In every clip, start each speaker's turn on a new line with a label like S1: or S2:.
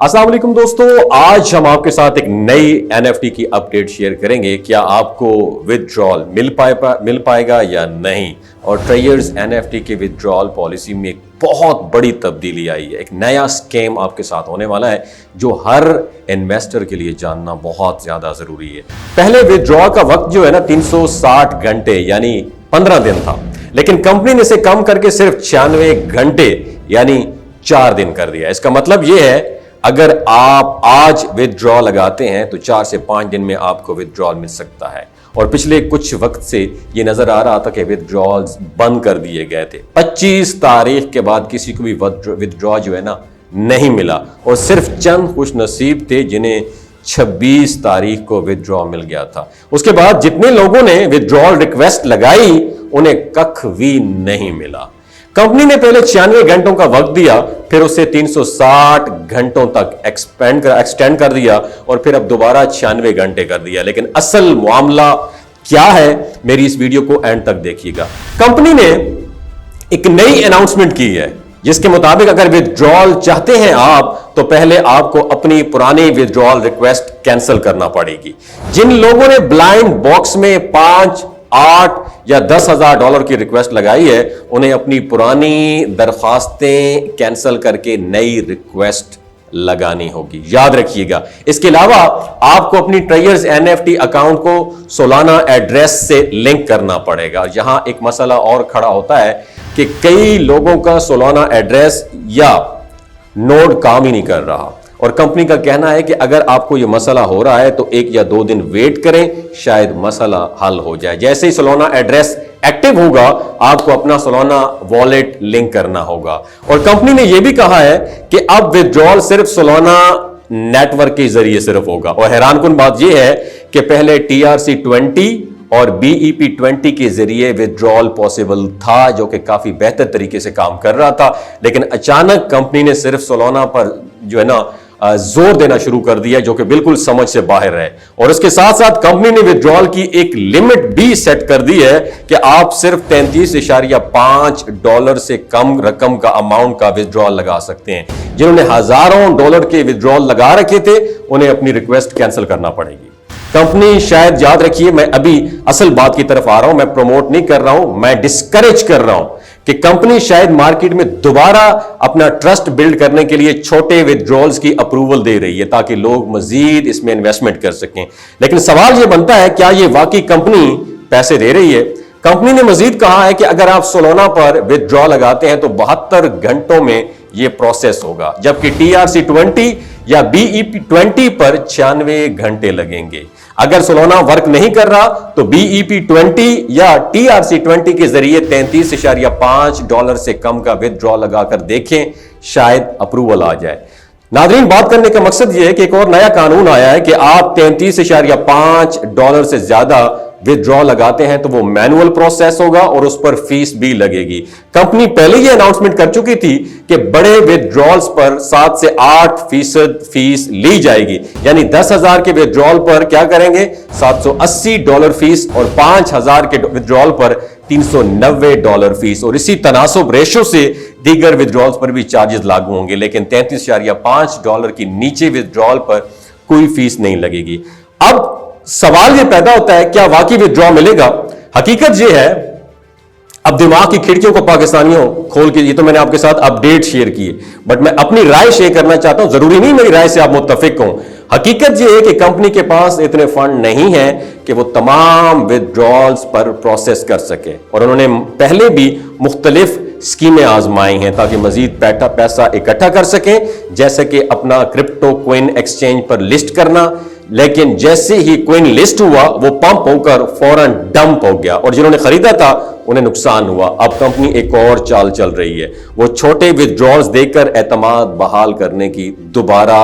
S1: अस्सलाम वालेकुम दोस्तों, आज हम आपके साथ एक नई एनएफटी की अपडेट शेयर करेंगे। क्या आपको विथड्रॉल मिल पाएगा या नहीं। और ट्रेयर्स एनएफटी के विथड्रॉल पॉलिसी में एक बहुत बड़ी तब्दीली आई है। एक नया स्कीम आपके साथ होने वाला है जो हर इन्वेस्टर के लिए जानना बहुत ज्यादा जरूरी है। पहले विथड्रॉल का वक्त जो है ना 360 घंटे यानी 15 दिन था, लेकिन कंपनी ने इसे कम करके सिर्फ 96 घंटे यानी 4 दिन कर दिया। इसका मतलब यह है अगर आप आज विथड्रॉ लगाते हैं तो 4 से 5 दिन में आपको विथड्रॉल मिल सकता है। और पिछले कुछ वक्त से ये नजर आ रहा था कि विथड्रॉल्स बंद कर दिए गए थे। 25 तारीख के बाद किसी को भी विथड्रॉ जो है ना नहीं मिला, और सिर्फ चंद खुश नसीब थे जिन्हें 26 तारीख को विथड्रॉ मिल गया था। उसके बाद जितने लोगों ने विथड्रॉल रिक्वेस्ट लगाई उन्हें कख भी नहीं मिला। कंपनी ने पहले 96 घंटों का वक्त दिया, फिर उसे 360 घंटों तक एक्सटेंड कर दिया, और फिर अब दोबारा 96 घंटे कर दिया। लेकिन असल मामला क्या है, मेरी इस वीडियो को एंड तक देखिएगा। कंपनी ने एक नई अनाउंसमेंट की है जिसके मुताबिक अगर विथड्रॉल चाहते हैं आप तो पहले आपको अपनी पुरानी विथड्रॉल रिक्वेस्ट कैंसिल करना पड़ेगी। जिन लोगों ने ब्लाइंड बॉक्स में 5, 8 या 10,000 डॉलर की रिक्वेस्ट लगाई है उन्हें अपनी पुरानी दरखास्तें कैंसिल करके नई रिक्वेस्ट लगानी होगी, याद रखिएगा। इसके अलावा आपको अपनी ट्रेयर्स एनएफटी अकाउंट को सोलाना एड्रेस से लिंक करना पड़ेगा। यहां एक मसला और खड़ा होता है कि कई लोगों का सोलाना एड्रेस या नोड काम ही नहीं कर रहा, और कंपनी का कहना है कि अगर आपको यह मसला हो रहा है तो 1 या 2 दिन वेट करें, शायद मसला हल हो जाए। जैसे ही सोलाना एड्रेस एक्टिव होगा आपको अपना सोलाना वॉलेट लिंक करना होगा। और कंपनी ने यह भी कहा है कि अब विथड्रॉल सिर्फ सोलाना नेटवर्क के जरिए सिर्फ होगा। और हैरानकुन बात यह है कि पहले TRC20 और BEP20 के जरिए विथड्रॉल पॉसिबल था, जो कि काफी बेहतर तरीके से काम कर रहा था। लेकिन अचानक कंपनी ने सिर्फ सोलाना पर जो है ना जोर देना शुरू कर दिया, जो कि बिल्कुल समझ से बाहर है। और इसके साथ साथ कंपनी ने विथड्रॉल की एक लिमिट भी सेट कर दी है कि आप सिर्फ 33.5 डॉलर से कम रकम का अमाउंट का विथड्रॉल लगा सकते हैं। जिन्होंने हजारों डॉलर के विथड्रॉल लगा रखे थे उन्हें अपनी रिक्वेस्ट कैंसिल करना पड़ेगी। कंपनी शायद, याद रखिए, मैं अभी असल बात की तरफ आ रहा हूं, मैं प्रमोट नहीं कर रहा हूं, मैं डिस्करेज कर रहा हूं कि कंपनी शायद मार्केट में दोबारा अपना ट्रस्ट बिल्ड करने के लिए छोटे विथड्रॉल्स की अप्रूवल दे रही है ताकि लोग मजीद इसमें इन्वेस्टमेंट कर सकें। लेकिन सवाल यह बनता है, क्या यह वाकई कंपनी पैसे दे रही है? कंपनी ने मजीद कहा है कि अगर आप सोलाना पर विथड्रॉ लगाते हैं तो 72 घंटों में यह प्रोसेस होगा, जबकि TRC20 या BEP20 पर 96 घंटे लगेंगे। अगर सोलाना वर्क नहीं कर रहा तो BEP20 या TRC20 के जरिए 33.5 डॉलर से कम का विथड्रॉ लगाकर देखें, शायद अप्रूवल आ जाए। नादरीन, बात करने का मकसद यह है कि एक और नया कानून आया है कि आप 33.5 डॉलर से ज्यादा विथड्रॉ लगाते हैं तो वो मैनुअल प्रोसेस होगा और उस पर फीस भी लगेगी। कंपनी पहले ही अनाउंसमेंट कर चुकी थी कि बड़े विथड्रॉल्स पर 7 से 8% फीस ली जाएगी, यानी 10,000 के विथड्रॉल पर क्या करेंगे, $780 फीस, और 5,000 के विथड्रॉल पर $390 फीस। और इसी तनासब रेशो से दीगर विथड्रॉल्स पर भी चार्जेस लागू होंगे, लेकिन 33.5 डॉलर की नीचे विथड्रॉल पर कोई फीस नहीं लगेगी। अब सवाल यह पैदा होता है, क्या वाकई विथड्रॉ मिलेगा? हकीकत यह है, अब दिमाग की खिड़कियों को पाकिस्तानियों खोल के, ये तो मैंने आपके साथ अपडेट शेयर की है, बट मैं अपनी राय शेयर करना चाहता हूं। जरूरी नहीं मेरी राय से आप मुत्तफिक हों। हकीकत यह है कि कंपनी के पास इतने फंड नहीं है कि वो तमाम विथड्रॉल्स पर प्रोसेस कर सके, और उन्होंने पहले भी मुख्तलिफ स्कीमें आजमाई हैं ताकि मजीद पैसा इकट्ठा कर सकें, जैसे कि अपना क्रिप्टो क्विन एक्सचेंज पर लिस्ट करना। लेकिन जैसे ही क्विन लिस्ट हुआ वो पंप होकर फौरन डंप हो गया, और जिन्होंने खरीदा था उन्हें नुकसान हुआ। अब कंपनी एक और चाल चल रही है, वो छोटे विथड्रॉल्स देकर एतमाद बहाल करने की दोबारा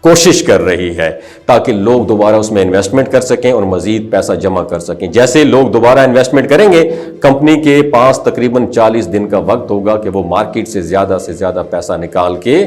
S1: कोशिश कर रही है ताकि लोग दोबारा उसमें इन्वेस्टमेंट कर सकें और मजीद पैसा जमा कर सकें। जैसे लोग दोबारा इन्वेस्टमेंट करेंगे, कंपनी के पास तकरीबन 40 दिन का वक्त होगा कि वो मार्केट से ज्यादा पैसा निकाल के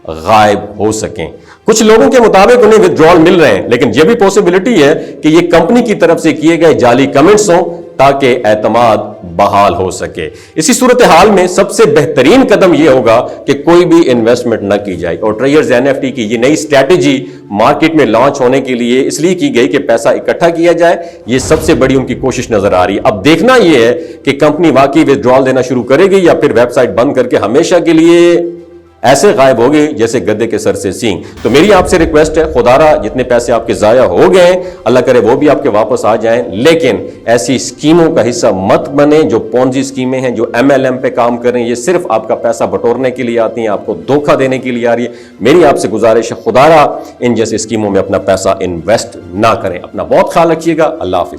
S1: गायब हो सकें। कुछ लोगों के मुताबिक उन्हें विथड्रॉल मिल रहे हैं, लेकिन यह भी पॉसिबिलिटी है कि यह कंपनी की तरफ से किए गए जाली कमेंट्स हों ताकि एतमाद بحال ہو سکے۔ اسی صورتحال میں سب سے بہترین قدم یہ ہوگا کہ کوئی بھی انویسٹمنٹ نہ کی جائے، اور ٹریئرز NFT کی یہ نئی اسٹریٹجی مارکیٹ میں لانچ ہونے کے لیے اس لیے کی گئی کہ پیسہ اکٹھا کیا جائے، یہ سب سے بڑی ان کی کوشش نظر آ رہی ہے۔ اب دیکھنا یہ ہے کہ کمپنی واقعی ودرال دینا شروع کرے گی یا پھر ویب سائٹ بند کر کے ہمیشہ کے لیے ایسے غائب ہوگی جیسے گدے کے سر سے سینگ۔ تو میری آپ سے ریکویسٹ ہے، خدا را جتنے پیسے آپ کے ضائع ہو گئے ہیں اللہ کرے وہ بھی آپ کے واپس آ جائیں، لیکن ایسی اسکیموں کا حصہ مت بنیں جو پونزی اسکیمیں ہیں، جو MLM پہ کام کر رہے ہیں، یہ صرف آپ کا پیسہ بٹورنے کے لیے آتی ہیں، آپ کو دھوکہ دینے کے لیے آ رہی ہے۔ میری آپ سے گزارش ہے، خدا را ان جیسے اسکیموں میں اپنا پیسہ انویسٹ نہ کریں۔ اپنا بہت خیال رکھیے گا، اللہ حافظ۔